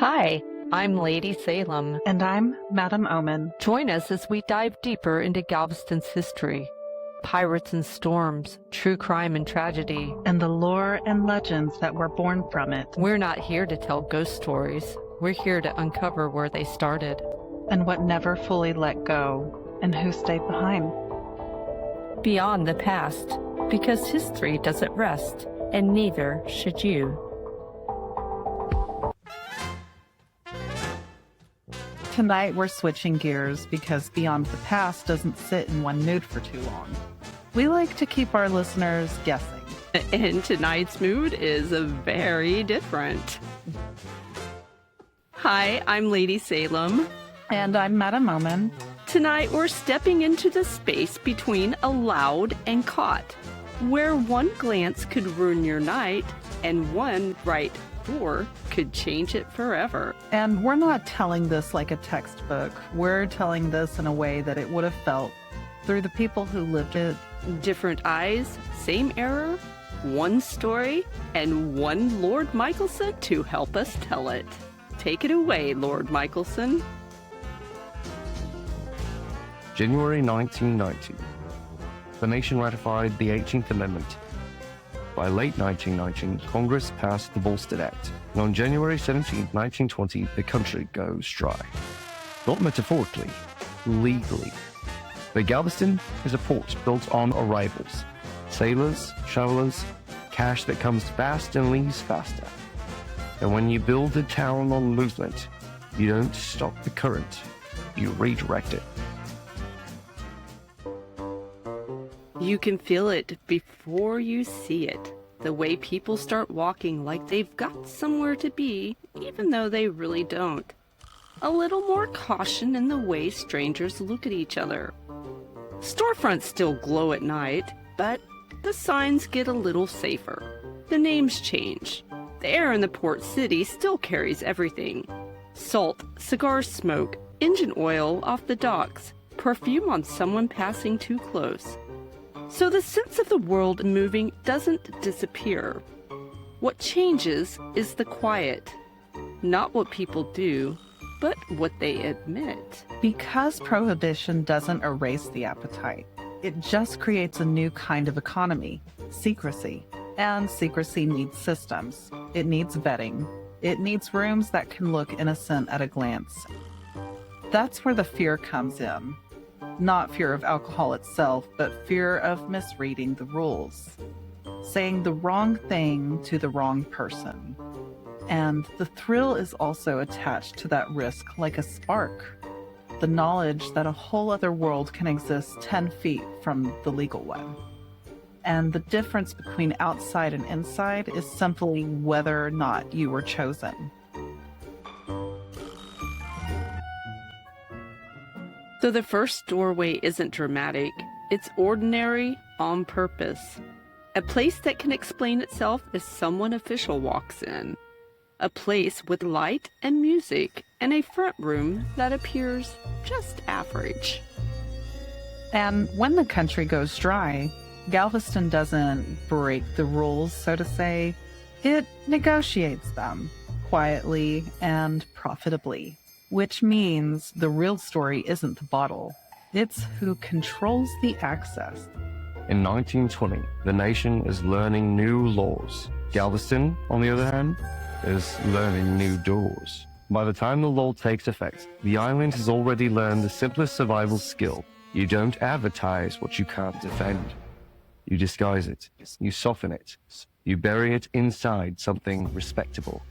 Hi, I'm Lady Saelym. And I'm Madam Omen. Join us as we dive deeper into Galveston's history. Pirates and storms, true crime and tragedy. And the lore and legends that were born from it. We're not here to tell ghost stories. We're here to uncover where they started. And what never fully let go. And who stayed behind. Beyond the past, because history doesn't rest, and neither should you. Tonight we're switching gears because Beyond the Past doesn't sit in one mood for too long. We like to keep our listeners guessing. And tonight's mood is very different. Hi, I'm Lady Saelym. And I'm Madam Omen. Tonight we're stepping into the space between allowed and caught, where one glance could ruin your night and one right door could change it forever. And we're not telling this like a textbook. We're telling this in a way that it would have felt through the people who lived it. Different eyes, same error, one story, and one Lord Michaelson to help us tell it. Take it away, Lord Michaelson. January 1990. The nation ratified the 18th Amendment. By late 1919, Congress passed the Volstead Act, and on January 17, 1920, the country goes dry. Not metaphorically, legally. But Galveston is a port built on arrivals. Sailors, travelers, cash that comes fast and leaves faster. And when you build a town on movement, you don't stop the current, you redirect it. You can feel it before you see it. The way people start walking like they've got somewhere to be, even though they really don't. A little more caution in the way strangers look at each other. Storefronts still glow at night, but the signs get a little safer. The names change. The air in the port city still carries everything. Salt, cigar smoke, engine oil off the docks, perfume on someone passing too close. So the sense of the world moving doesn't disappear. What changes is the quiet. Not what people do, but what they admit. Because Prohibition doesn't erase the appetite, it just creates a new kind of economy, secrecy. And secrecy needs systems. It needs vetting. It needs rooms that can look innocent at a glance. That's where the fear comes in. Not fear of alcohol itself, but fear of misreading the rules. Saying the wrong thing to the wrong person. And the thrill is also attached to that risk like a spark. The knowledge that a whole other world can exist 10 feet from the legal one. And the difference between outside and inside is simply whether or not you were chosen. So the first doorway isn't dramatic. It's ordinary on purpose. A place that can explain itself as someone official walks in. A place with light and music and a front room that appears just average. And when the country goes dry, Galveston doesn't break the rules, so to say. It negotiates them quietly and profitably. Which means the real story isn't the bottle. It's who controls the access. In 1920, the nation is learning new laws. Galveston, on the other hand, is learning new doors. By the time the law takes effect, the island has already learned the simplest survival skill. You don't advertise what you can't defend. You disguise it. You soften it. You bury it inside something respectable.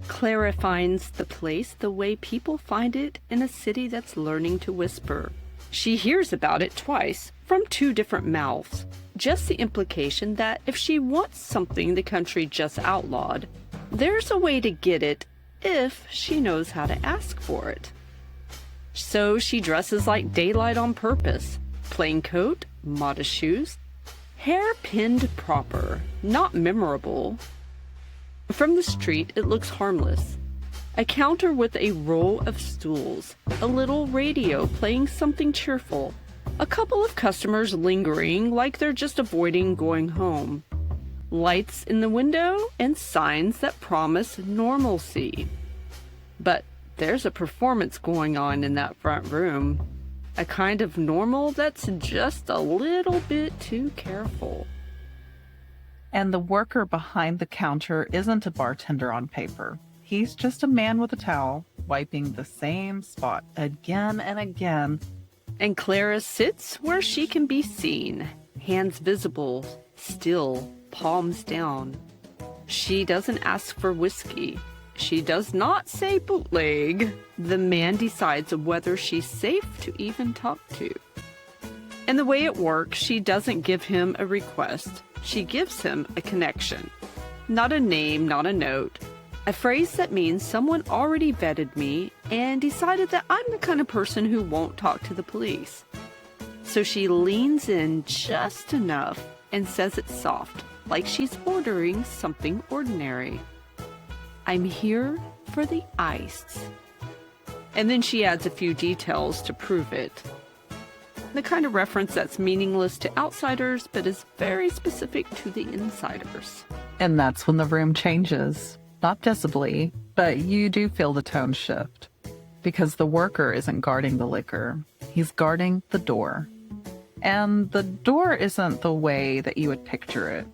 Clara finds the place the way people find it in a city that's learning to whisper. She hears about it twice from two different mouths. Just the implication that if she wants something the country just outlawed, there's a way to get it if she knows how to ask for it. So she dresses like daylight on purpose. Plain coat, modest shoes, hair pinned proper, not memorable. From the street, it looks harmless. A counter with a row of stools, a little radio playing something cheerful, a couple of customers lingering like they're just avoiding going home. lights in the window, and signs that promise normalcy. But there's a performance going on in that front room. A kind of normal that's just a little bit too careful. And the worker behind the counter isn't a bartender on paper. He's just a man with a towel, wiping the same spot again and again. And Clara sits where she can be seen, hands visible, still, palms down. She doesn't ask for whiskey. She does not say bootleg. The man decides whether she's safe to even talk to. And the way it works, she doesn't give him a request. She gives him a connection. Not a name, not a note. A phrase that means someone already vetted me and decided that I'm the kind of person who won't talk to the police. So she leans in just enough and says it soft, like she's ordering something ordinary. I'm here for the ice. And then she adds a few details to prove it. The kind of reference that's meaningless to outsiders, but is very specific to the insiders. And that's when the room changes. Not visibly, but you do feel the tone shift. Because the worker isn't guarding the liquor. He's guarding the door. And the door isn't the way that you would picture it.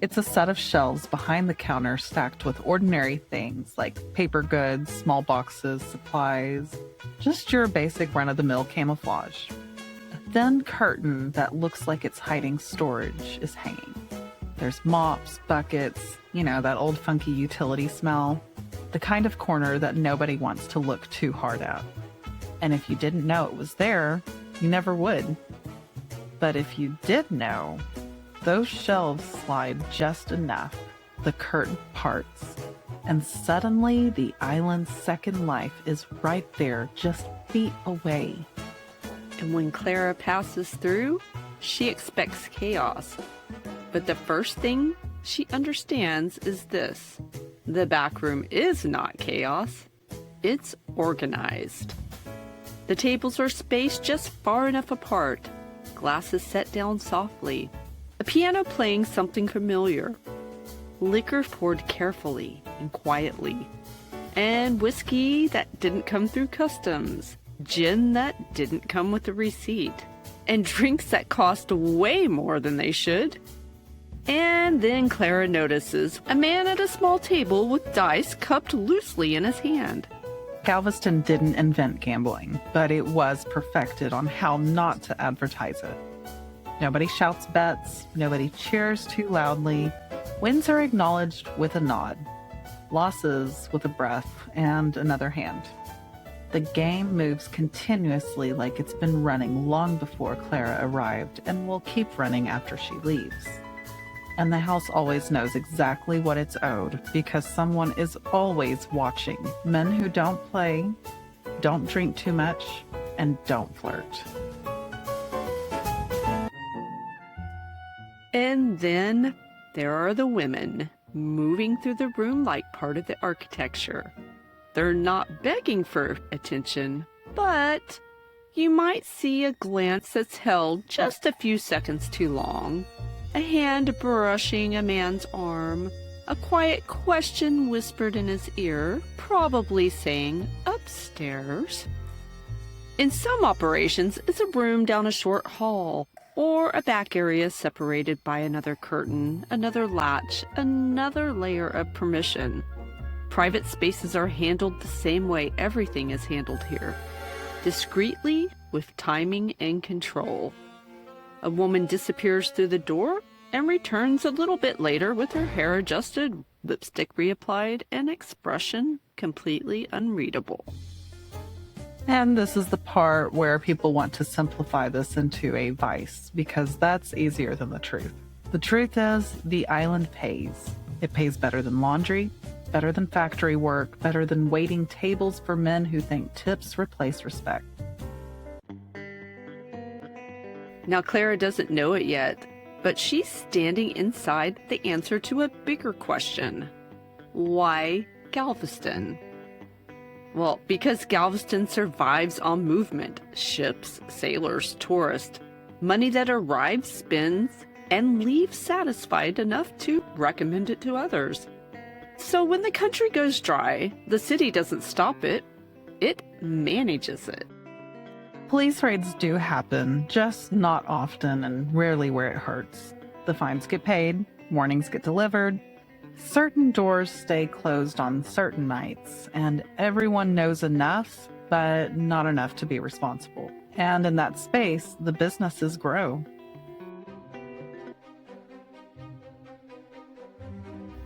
It's a set of shelves behind the counter stacked with ordinary things like paper goods, small boxes, supplies, just your basic run-of-the-mill camouflage. A thin curtain that looks like it's hiding storage is hanging. There's mops, buckets, that old funky utility smell, the kind of corner that nobody wants to look too hard at. And if you didn't know it was there, you never would. But if you did know, those shelves slide just enough, the curtain parts, and suddenly the island's second life is right there, just feet away. And when Clara passes through, she expects chaos. But the first thing she understands is this: the backroom is not chaos, it's organized. The tables are spaced just far enough apart, glasses set down softly, a piano playing something familiar, liquor poured carefully and quietly, and whiskey that didn't come through customs, gin that didn't come with a receipt, and drinks that cost way more than they should. And then Clara notices a man at a small table with dice cupped loosely in his hand. Galveston didn't invent gambling, but it was perfected on how not to advertise it. Nobody shouts bets, nobody cheers too loudly. Wins are acknowledged with a nod, losses with a breath and another hand. The game moves continuously like it's been running long before Clara arrived and will keep running after she leaves. And the house always knows exactly what it's owed because someone is always watching. Men who don't play, don't drink too much, and don't flirt. And then there are the women moving through the room like part of the architecture. They're not begging for attention, but you might see a glance that's held just a few seconds too long. A hand brushing a man's arm, a quiet question whispered in his ear, probably saying, "Upstairs." In some operations, it's a room down a short hall, or a back area separated by another curtain, another latch, another layer of permission. Private spaces are handled the same way everything is handled here, discreetly, with timing and control. A woman disappears through the door and returns a little bit later with her hair adjusted, lipstick reapplied, and expression completely unreadable. And this is the part where people want to simplify this into a vice, because that's easier than the truth. The truth is, the island pays. It pays better than laundry, better than factory work, better than waiting tables for men who think tips replace respect. Now, Clara doesn't know it yet, but she's standing inside the answer to a bigger question. Why Galveston? Well, because Galveston survives on movement. Ships, sailors, tourists. Money that arrives, spends, and leave satisfied enough to recommend it to others. So when the country goes dry, the city doesn't stop it, it manages it. Police raids do happen, just not often and rarely where it hurts. The fines get paid, warnings get delivered, certain doors stay closed on certain nights, and everyone knows enough, but not enough to be responsible. And in that space, the businesses grow.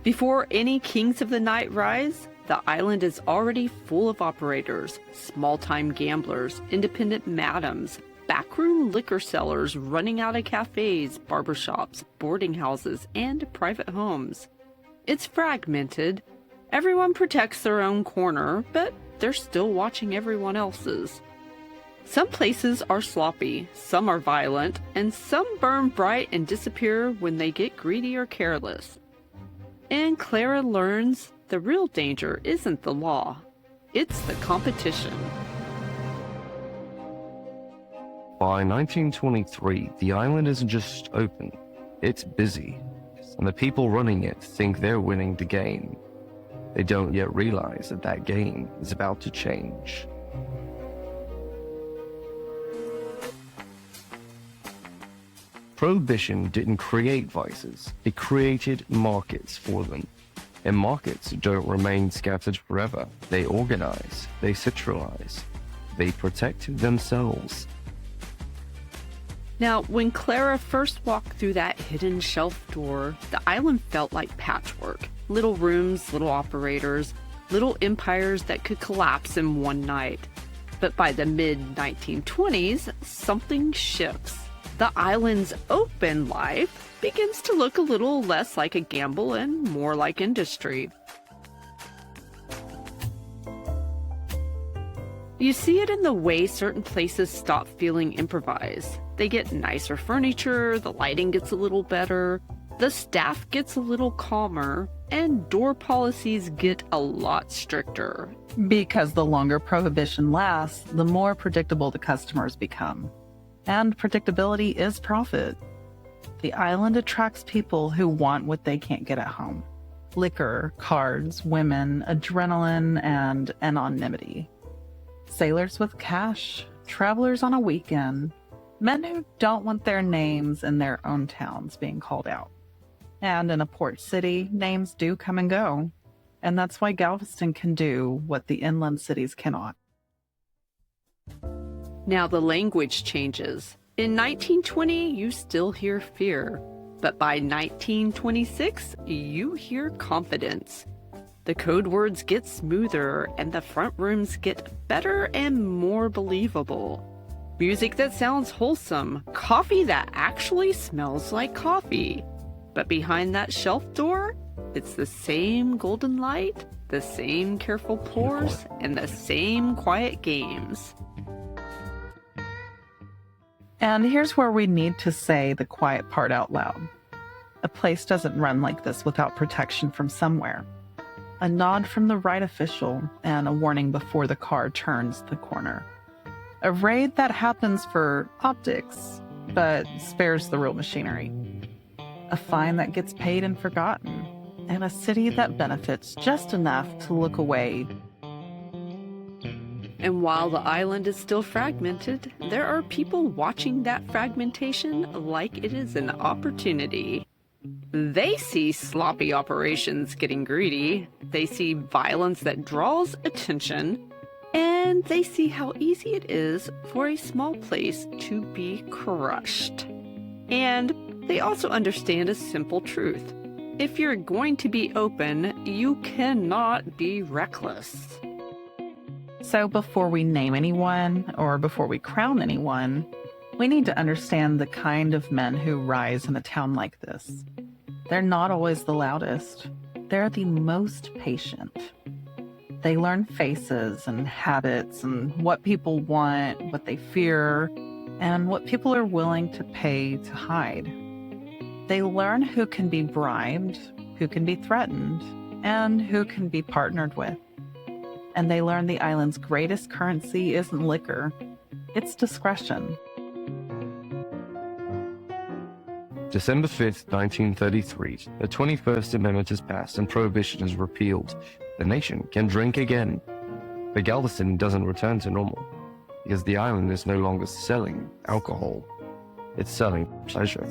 Before any kings of the night rise, the island is already full of operators, small-time gamblers, independent madams, backroom liquor sellers running out of cafes, barbershops, boarding houses, and private homes. It's fragmented. Everyone protects their own corner, but they're still watching everyone else's. Some places are sloppy, some are violent, and some burn bright and disappear when they get greedy or careless. And Clara learns the real danger isn't the law, it's the competition. By 1923, the island isn't just open, it's busy, and the people running it think they're winning the game. They don't yet realize that that game is about to change. Prohibition didn't create vices, it created markets for them. And markets don't remain scattered forever. They organize, they centralize, they protect themselves. Now, when Clara first walked through that hidden shelf door, the island felt like patchwork. Little rooms, little operators, little empires that could collapse in one night. But by the mid-1920s, something shifts. The island's open life begins to look a little less like a gamble and more like industry. You see it in the way certain places stop feeling improvised. They get nicer furniture, the lighting gets a little better, the staff gets a little calmer, and door policies get a lot stricter. Because the longer prohibition lasts, the more predictable the customers become. And predictability is profit. The island attracts people who want what they can't get at home. Liquor, cards, women, adrenaline, and anonymity. Sailors with cash, travelers on a weekend, men who don't want their names in their own towns being called out. And in a port city, names do come and go. And that's why Galveston can do what the inland cities cannot. Now the language changes. In 1920, you still hear fear. But by 1926, you hear confidence. The code words get smoother and the front rooms get better and more believable. Music that sounds wholesome. Coffee that actually smells like coffee. But behind that shelf door, it's the same golden light, the same careful pours, and the same quiet games. And here's where we need to say the quiet part out loud. A place doesn't run like this without protection from somewhere. A nod from the right official and a warning before the car turns the corner. A raid that happens for optics, but spares the real machinery. A fine that gets paid and forgotten. And a city that benefits just enough to look away. And while the island is still fragmented, there are people watching that fragmentation like it is an opportunity. They see sloppy operations getting greedy, they see violence that draws attention, and they see how easy it is for a small place to be crushed. And they also understand a simple truth. If you're going to be open, you cannot be reckless. So before we name anyone or before we crown anyone, we need to understand the kind of men who rise in a town like this. They're not always the loudest. They're the most patient. They learn faces and habits and what people want, what they fear, and what people are willing to pay to hide. They learn who can be bribed, who can be threatened, and who can be partnered with. And they learn the island's greatest currency isn't liquor, it's discretion. December 5th, 1933, the 21st Amendment is passed and Prohibition is repealed. The nation can drink again. But Galveston doesn't return to normal, because the island is no longer selling alcohol. It's selling pleasure.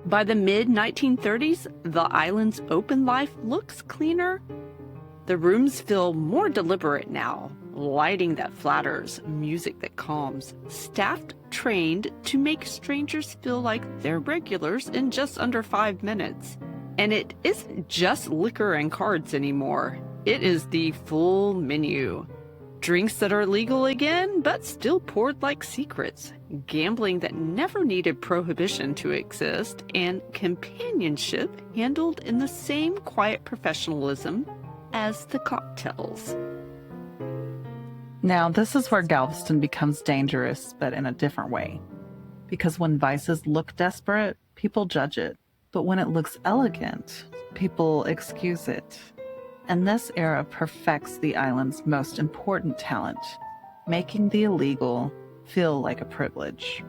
By the mid-1930s, the island's open life looks cleaner. The rooms feel more deliberate now. Lighting that flatters, music that calms, staff trained to make strangers feel like they're regulars in just under 5 minutes. And it isn't just liquor and cards anymore. It is the full menu. Drinks that are legal again, but still poured like secrets. Gambling that never needed prohibition to exist, and companionship handled in the same quiet professionalism as the cocktails. Now, this is where Galveston becomes dangerous, but in a different way. Because when vices look desperate, people judge it. But when it looks elegant, people excuse it. And this era perfects the island's most important talent, making the illegal feel like a privilege.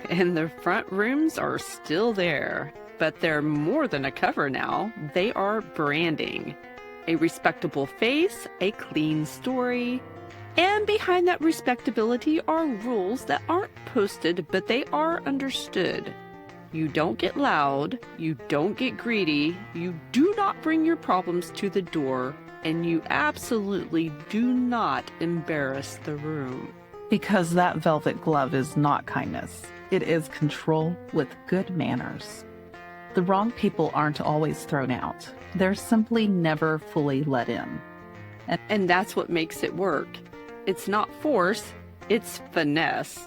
And the front rooms are still there, but they're more than a cover now. They are branding. A respectable face, a clean story, and behind that respectability are rules that aren't posted, but they are understood. You don't get loud, you don't get greedy, you do not bring your problems to the door, and you absolutely do not embarrass the room. Because that velvet glove is not kindness. It is control with good manners. The wrong people aren't always thrown out. They're simply never fully let in. And that's what makes it work. It's not force, it's finesse.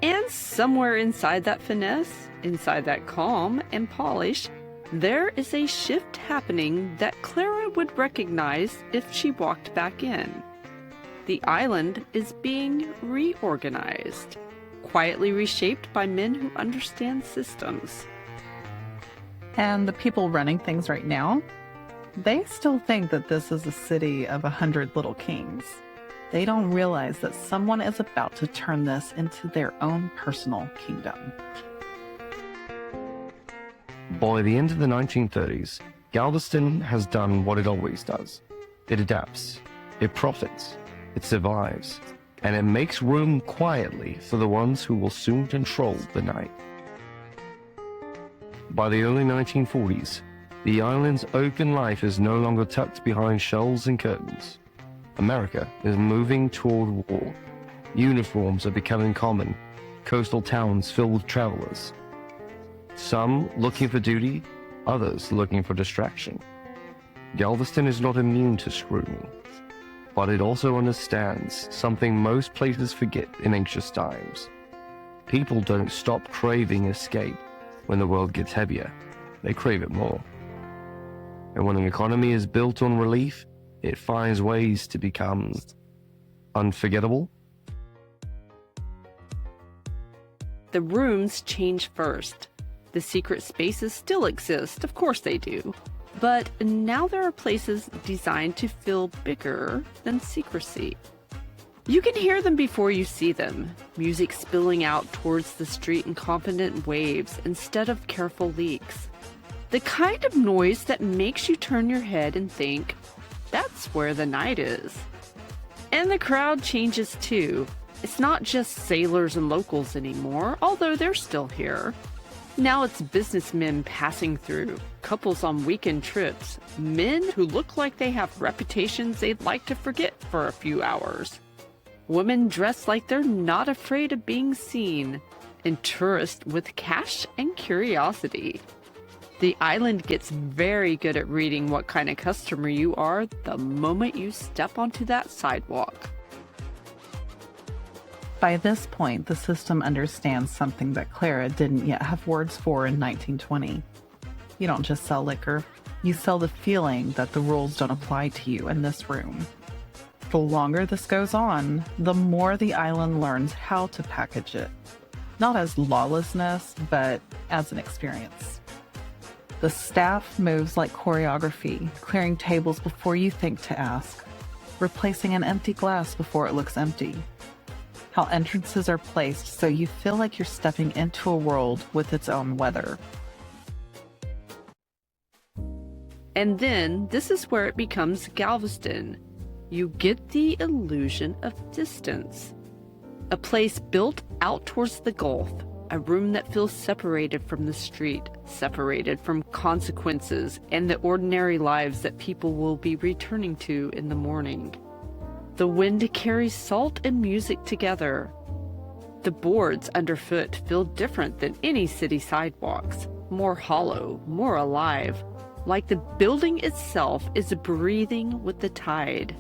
And somewhere inside that finesse, inside that calm and polish, there is a shift happening that Clara would recognize if she walked back in. The island is being reorganized, quietly reshaped by men who understand systems. And the people running things right now, they still think that this is a city of 100 little kings. They don't realize that someone is about to turn this into their own personal kingdom. By the end of the 1930s, Galveston has done what it always does. It adapts, it profits, it survives, and it makes room quietly for the ones who will soon control the night. By the early 1940s, the island's open life is no longer tucked behind shelves and curtains. America is moving toward war. Uniforms are becoming common. Coastal towns filled with travelers. Some looking for duty, others looking for distraction. Galveston is not immune to scrutiny, but it also understands something most places forget in anxious times. People don't stop craving escape when the world gets heavier. They crave it more. And when an economy is built on relief, it finds ways to become unforgettable. The rooms change first. The secret spaces still exist, of course they do. But now there are places designed to feel bigger than secrecy. You can hear them before you see them, music spilling out towards the street in confident waves instead of careful leaks. The kind of noise that makes you turn your head and think, that's where the night is. And the crowd changes too. It's not just sailors and locals anymore, although they're still here. Now it's businessmen passing through, couples on weekend trips, men who look like they have reputations they'd like to forget for a few hours. Women dressed like they're not afraid of being seen, and tourists with cash and curiosity. The island gets very good at reading what kind of customer you are the moment you step onto that sidewalk. By this point, the system understands something that Clara didn't yet have words for in 1920. You don't just sell liquor, you sell the feeling that the rules don't apply to you in this room. The longer this goes on, the more the island learns how to package it. Not as lawlessness, but as an experience. The staff moves like choreography, clearing tables before you think to ask, replacing an empty glass before it looks empty, how entrances are placed so you feel like you're stepping into a world with its own weather. And then this is where it becomes Galveston. You get the illusion of distance. A place built out towards the Gulf, a room that feels separated from the street, separated from consequences and the ordinary lives that people will be returning to in the morning. The wind carries salt and music together. The boards underfoot feel different than any city sidewalks, more hollow, more alive, like the building itself is breathing with the tide.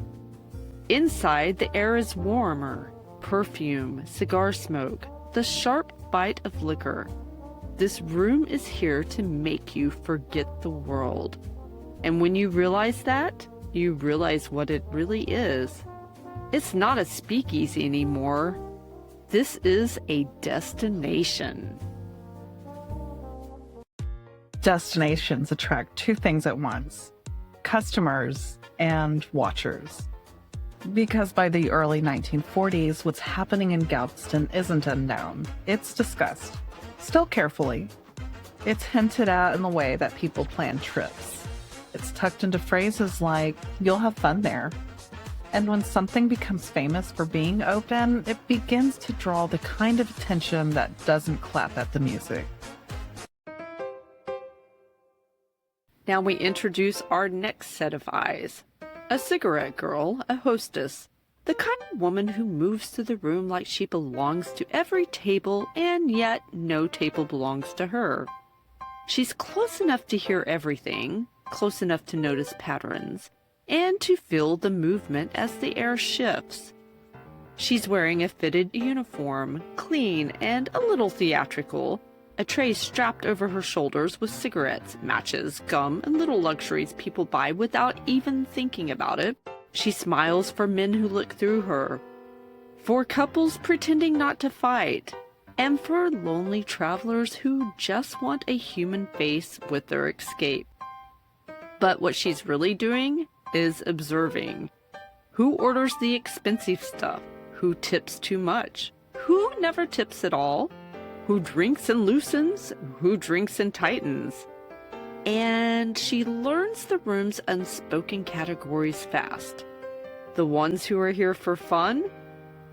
Inside, the air is warmer, perfume, cigar smoke, the sharp bite of liquor. This room is here to make you forget the world. And when you realize that, you realize what it really is. It's not a speakeasy anymore. This is a destination. Destinations attract two things at once: customers and watchers. Because by the early 1940s, what's happening in Galveston isn't unknown. It's discussed, still carefully. It's hinted at in the way that people plan trips. It's tucked into phrases like, "You'll have fun there." And when something becomes famous for being open, it begins to draw the kind of attention that doesn't clap at the music. Now we introduce our next set of eyes. A cigarette girl, a hostess. The kind of woman who moves through the room like she belongs to every table, and yet no table belongs to her. She's close enough to hear everything, close enough to notice patterns, and to feel the movement as the air shifts. She's wearing a fitted uniform, clean and a little theatrical, a tray strapped over her shoulders with cigarettes, matches, gum, and little luxuries people buy without even thinking about it. She smiles for men who look through her, for couples pretending not to fight, and for lonely travelers who just want a human face with their escape. But what she's really doing is observing. Who orders the expensive stuff? Who tips too much? Who never tips at all? Who drinks and loosens? Who drinks and tightens? And she learns the room's unspoken categories fast. The ones who are here for fun,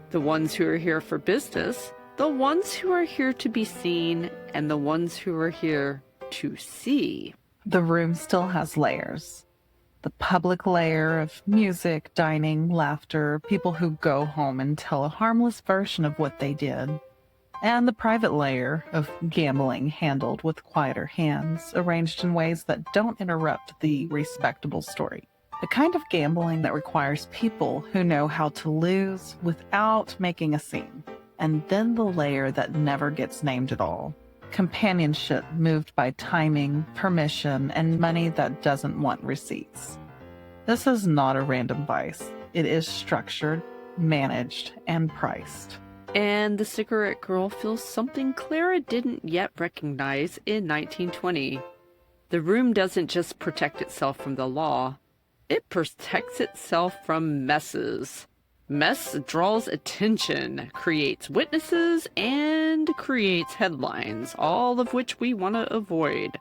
the ones who are here for business, the ones who are here to be seen, and the ones who are here to see. The room still has layers. The public layer of music, dining, laughter, people who go home and tell a harmless version of what they did. And the private layer of gambling handled with quieter hands, arranged in ways that don't interrupt the respectable story. The kind of gambling that requires people who know how to lose without making a scene. And then the layer that never gets named at all. Companionship moved by timing, permission, and money that doesn't want receipts. This is not a random vice. It is structured, managed, and priced. And the cigarette girl feels something Clara didn't yet recognize in 1920. The room doesn't just protect itself from the law, it protects itself from messes. Mess draws attention, creates witnesses, and creates headlines, all of which we want to avoid.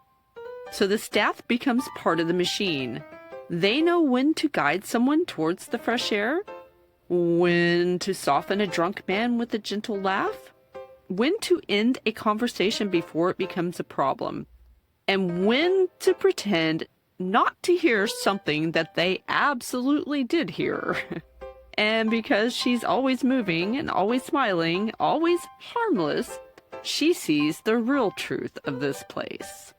So the staff becomes part of the machine. They know when to guide someone towards the fresh air, when to soften a drunk man with a gentle laugh, when to end a conversation before it becomes a problem, and when to pretend not to hear something that they absolutely did hear. And because she's always moving and always smiling, always harmless, she sees the real truth of this place.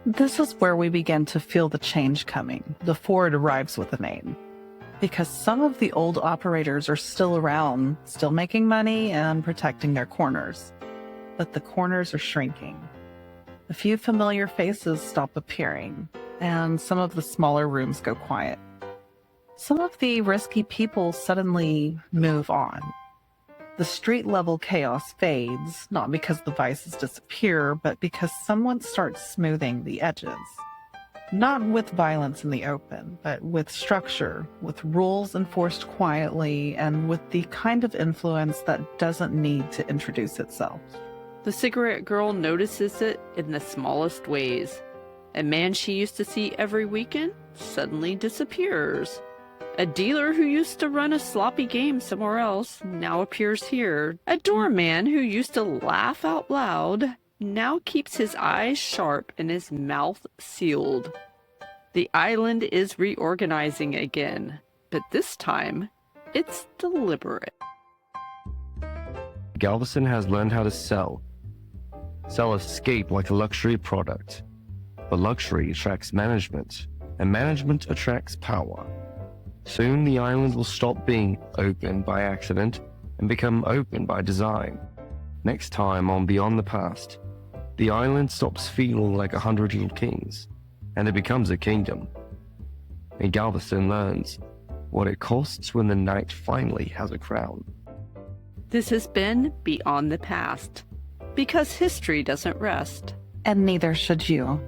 This is where we begin to feel the change coming before it arrives with a name. Because some of the old operators are still around, still making money and protecting their corners. But the corners are shrinking. A few familiar faces stop appearing, and some of the smaller rooms go quiet. Some of the risky people suddenly move on. The street-level chaos fades, not because the vices disappear, but because someone starts smoothing the edges. Not with violence in the open, but with structure, with rules enforced quietly, and with the kind of influence that doesn't need to introduce itself. The cigarette girl notices it in the smallest ways. A man she used to see every weekend suddenly disappears. A dealer who used to run a sloppy game somewhere else now appears here. A doorman who used to laugh out loud now keeps his eyes sharp and his mouth sealed. The island is reorganizing again, but this time it's deliberate. Galveston has learned how to sell escape like a luxury product. But luxury attracts management, and management attracts power. Soon the island will stop being open by accident and become open by design. Next time on Beyond the Past, the island stops feeling like 100-year kings, and it becomes a kingdom. And Galveston learns what it costs when the night finally has a crown. This has been Beyond the Past, because history doesn't rest. And neither should you.